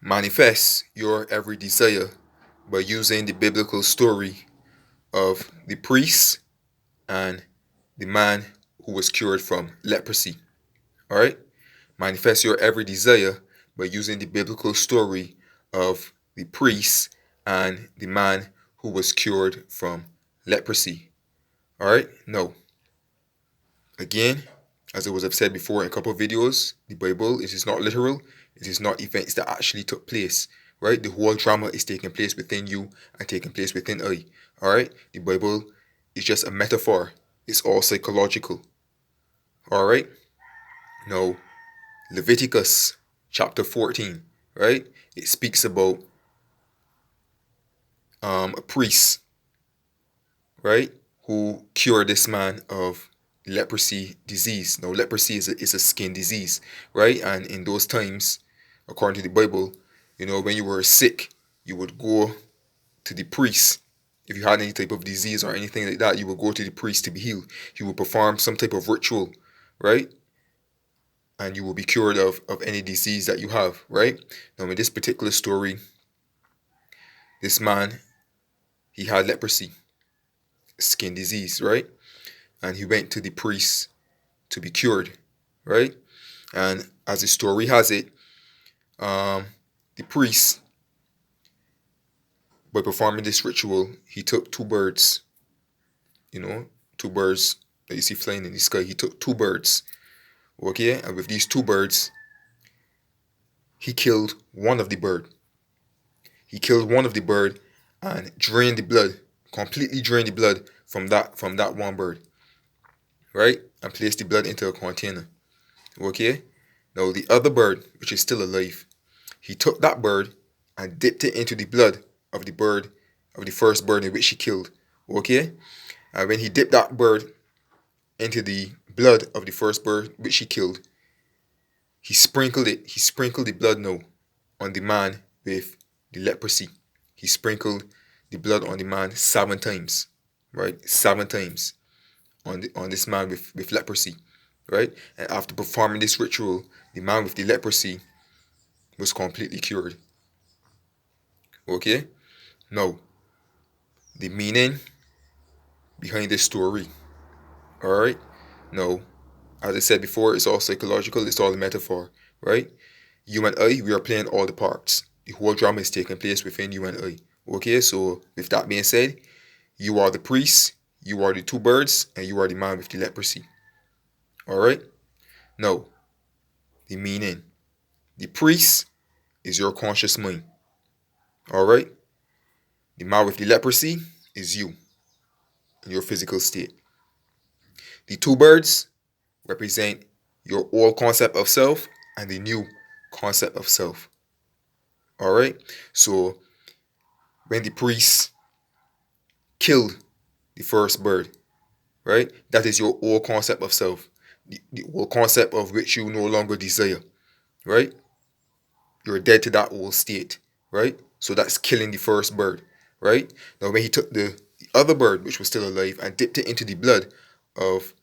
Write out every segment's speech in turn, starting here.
Manifest your every desire by using the biblical story of the priest and the man who was cured from leprosy. All right? Manifest your every desire by using the biblical story of the priest and the man who was cured from leprosy. All right? No. Again, as I have said before in a couple of videos, the Bible, it is not literal. It is not events that actually took place. Right? The whole drama is taking place within you and taking place within I. All right? The Bible is just a metaphor. It's all psychological. All right? Now, Leviticus chapter 14, right? It speaks about a priest, right, who cured this man of leprosy disease. Now, leprosy is a skin disease, right? And in those times, according to the Bible, when you were sick, you would go to the priest. If you had any type of disease or anything like that, you would go to the priest to be healed. He would perform some type of ritual, right? And you will be cured of any disease that you have, right? Now, in this particular story, this man, he had leprosy, skin disease, right? And he went to the priest to be cured, right? And as the story has it, the priest, by performing this ritual, he took two birds, two birds that you see flying in the sky. He took two birds, okay? And with these two birds, he killed one of the bird. He killed one of the bird and drained the blood, completely drained the blood from that one bird, right? And placed the blood into a container, okay? Now the other bird, which is still alive, he took that bird and dipped it into the blood of the first bird in which he killed, okay? And when he dipped that bird into the blood of the first bird which he killed, he sprinkled the blood now on the man with the leprosy. He sprinkled the blood on the man 7 times, right? 7 times on this man with leprosy, right? And after performing this ritual, the man with the leprosy was completely cured. Okay? Now, the meaning behind this story, all right? Now, as I said before, it's all psychological, it's all a metaphor, right? You and I, we are playing all the parts. The whole drama is taking place within you and I. Okay, so with that being said, you are the priest, you are the two birds, and you are the man with the leprosy. Alright? Now, the meaning. The priest is your conscious mind. Alright? The man with the leprosy is you in your physical state. The two birds represent your old concept of self and the new concept of self. Alright? So, when the priest killed the first bird, right? That is your old concept of self, the old concept of which you no longer desire, right? You're dead to that old state, right? So that's killing the first bird, right? Now, when he took the other bird, which was still alive, and dipped it into the blood of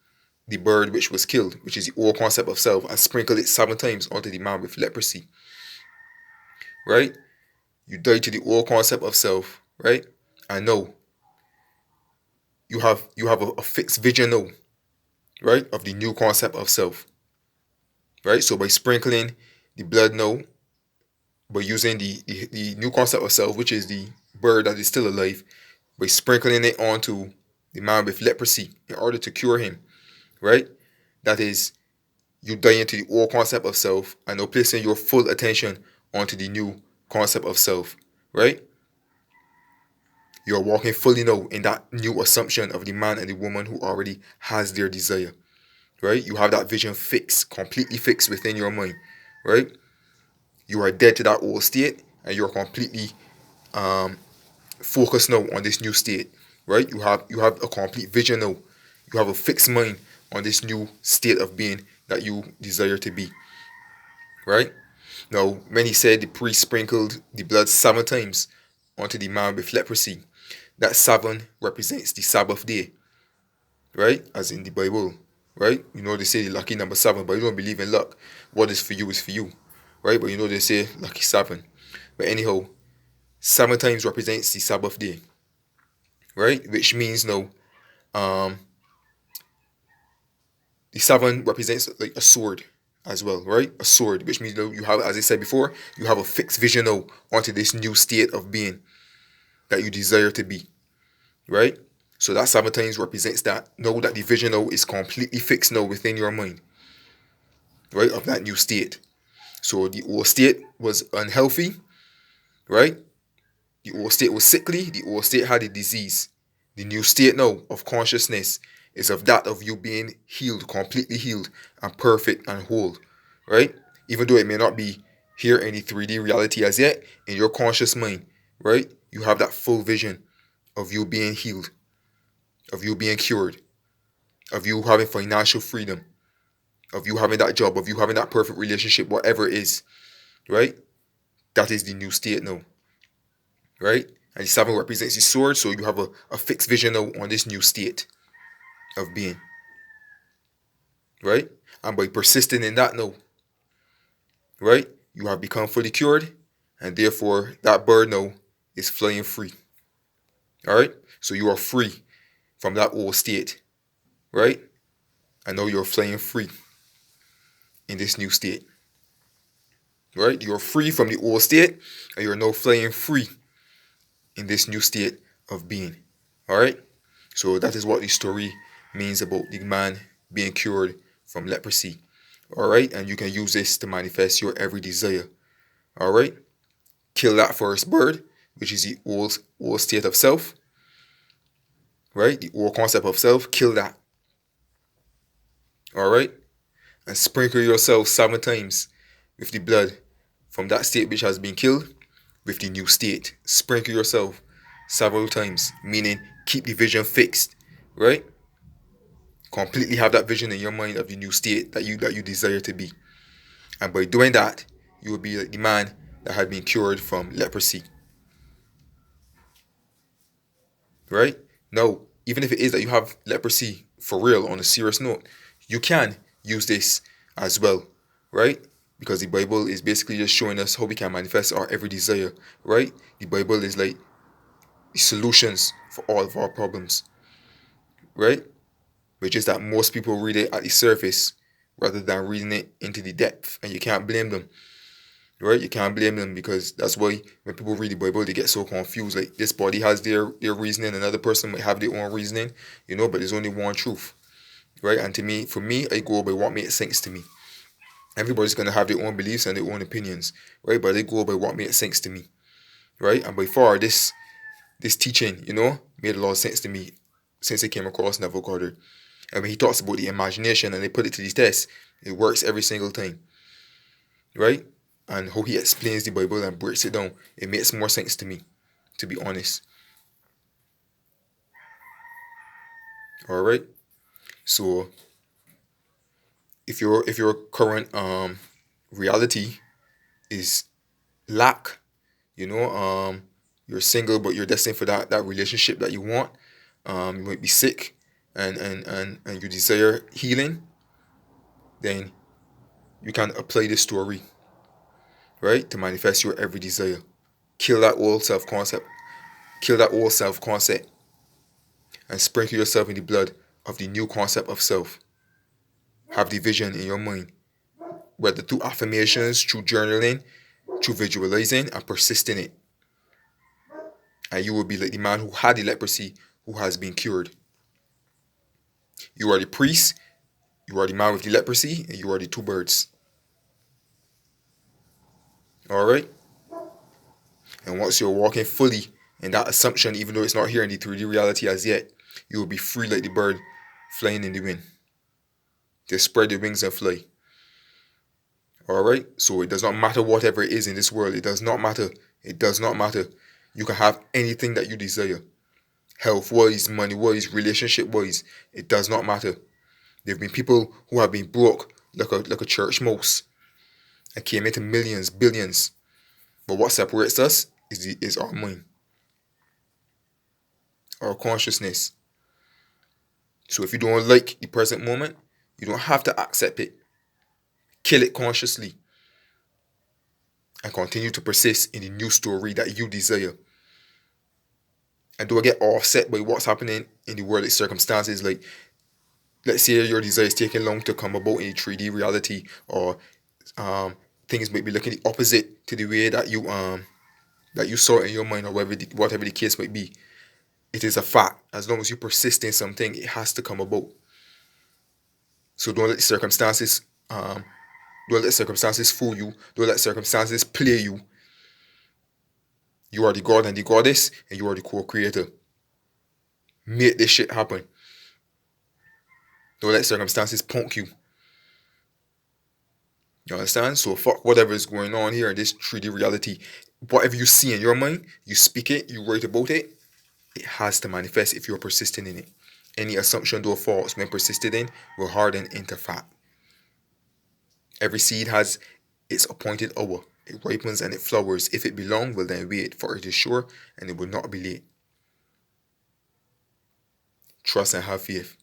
the bird which was killed, which is the old concept of self, and sprinkled it 7 times onto the man with leprosy, right? You died to the old concept of self, right? And now you have a fixed vision now, right, of the new concept of self, right? So by sprinkling the blood now, by using the new concept of self, which is the bird that is still alive, by sprinkling it onto the man with leprosy in order to cure him, right? That is, you die into the old concept of self and now placing your full attention onto the new concept of self, right? You're walking fully now in that new assumption of the man and the woman who already has their desire, right? You have that vision fixed, completely fixed within your mind, right? You are dead to that old state and you're completely focused now on this new state, right? You have a complete vision now. You have a fixed mind on this new state of being that you desire to be, right? Now, when he said the priest sprinkled the blood 7 times onto the man with leprosy, that 7 represents the Sabbath day, right? As in the Bible, right? They say the lucky number 7, but you don't believe in luck. What is for you is for you, right? But they say lucky 7. But anyhow, 7 times represents the Sabbath day, right? Which means um, the 7 represents like a sword as well, right? A sword, which means you have, as I said before, you have a fixed vision now onto this new state of being that you desire to be, right? So that 7 times represents that. Know that the vision now is completely fixed now within your mind, right? Of that new state. So the old state was unhealthy, right? The old state was sickly. The old state had a disease. The new state now of consciousness is of that of you being healed, completely healed and perfect and whole, right? Even though it may not be here in the 3D reality as yet, in your conscious mind, right? You have that full vision of you being healed, of you being cured, of you having financial freedom, of you having that job, of you having that perfect relationship, whatever it is, right? That is the new state now, right? And the 7 represents the sword, so you have a fixed vision now on this new state of being, right? And by persisting in that now, right, you have become fully cured, and therefore that bird now is flying free. All right, so you are free from that old state, right? And now you're flying free in this new state, right? You're free from the old state, and you're now flying free in this new state of being. All right, so that is what the story means about the man being cured from leprosy. All right, and you can use this to manifest your every desire. All right, kill that first bird, which is the old state of self, right? The old concept of self. Kill that. All right, and sprinkle yourself 7 times with the blood from that state which has been killed with the new state. Sprinkle yourself several times, meaning keep the vision fixed, right? Completely have that vision in your mind of the new state that you desire to be. And by doing that, you will be like the man that had been cured from leprosy. Right? Now, even if it is that you have leprosy for real on a serious note, you can use this as well, right? Because the Bible is basically just showing us how we can manifest our every desire, right? The Bible is like solutions for all of our problems, right? Which is that most people read it at the surface rather than reading it into the depth, and you can't blame them, right? You can't blame them because that's why when people read the Bible, they get so confused. Like this body has their reasoning, another person might have their own reasoning, but there's only one truth, right? And for me, I go by what makes sense to me. Everybody's gonna have their own beliefs and their own opinions, right? But I go by what makes sense to me, right? And by far, this teaching, made a lot of sense to me since I came across Neville Goddard. And when he talks about the imagination and they put it to the test, it works every single time, right? And how he explains the Bible and breaks it down, it makes more sense to me, to be honest. All right. So if your current reality is lack, you're single but you're destined for that relationship that you want. You might be sick and you desire healing, then you can apply this story, right, to manifest your every desire. Kill that old self concept. Kill that old self concept and sprinkle yourself in the blood of the new concept of self. Have the vision in your mind, whether through affirmations, through journaling, through visualizing, and persist in it. And you will be like the man who had the leprosy who has been cured. You are the priest, you are the man with the leprosy, and you are the 2 birds. All right? And once you're walking fully in that assumption, even though it's not here in the 3D reality as yet, you will be free like the bird flying in the wind. Just spread your wings and fly. All right? So it does not matter whatever it is in this world. It does not matter. It does not matter. You can have anything that you desire. Health-wise, money-wise, relationship-wise. It does not matter. There have been people who have been broke like a church mouse and came into millions, billions. But what separates us is our mind, our consciousness. So if you don't like the present moment, you don't have to accept it. Kill it consciously. and continue to persist in the new story that you desire. And don't get offset by what's happening in the world, circumstances. Like, let's say your desire is taking long to come about in 3D reality, or things might be looking the opposite to the way that you saw it in your mind, or whatever the case might be. It is a fact. As long as you persist in something, it has to come about. So don't let circumstances fool you. Don't let circumstances play you. You are the god and the goddess, and you are the co-creator. Make this shit happen. Don't let circumstances punk you. You understand? So fuck whatever is going on here in this 3D reality. Whatever you see in your mind, you speak it, you write about it, it has to manifest if you're persisting in it. Any assumption, though false, when persisted in, will harden into fact. Every seed has its appointed hour. It ripens and it flowers. If it be long, will then wait, for it is sure, and it will not be late. Trust and have faith.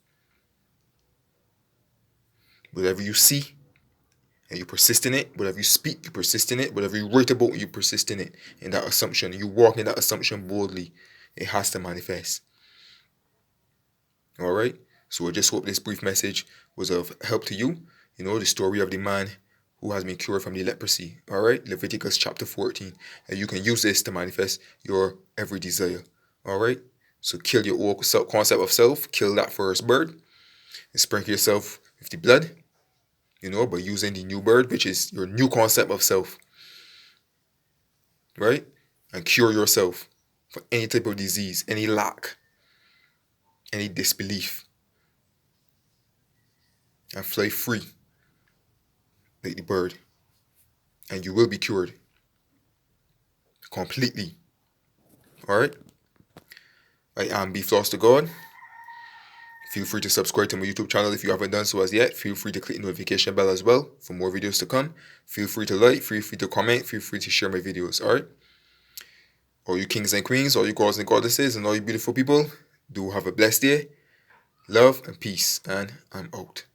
Whatever you see, and you persist in it. Whatever you speak, you persist in it. Whatever you write about, you persist in it. In that assumption, you walk in that assumption boldly. It has to manifest. All right. So I just hope this brief message was of help to you. You know, the story of the man who has been cured from the leprosy. All right. Leviticus chapter 14. And you can use this to manifest your every desire. All right. So kill your old concept of self. Kill that first bird. And sprinkle yourself with the blood. You know, by using the new bird, which is your new concept of self. Right? And cure yourself for any type of disease, any lack, any disbelief. And fly free like the bird. And you will be cured. Completely. Alright? I am Beef Lost to God. Feel free to subscribe to my YouTube channel if you haven't done so as yet. Feel free to click the notification bell as well for more videos to come. Feel free to like, feel free to comment, feel free to share my videos, alright? All you kings and queens, all you gods and goddesses, and all you beautiful people, do have a blessed day. Love and peace, and I'm out.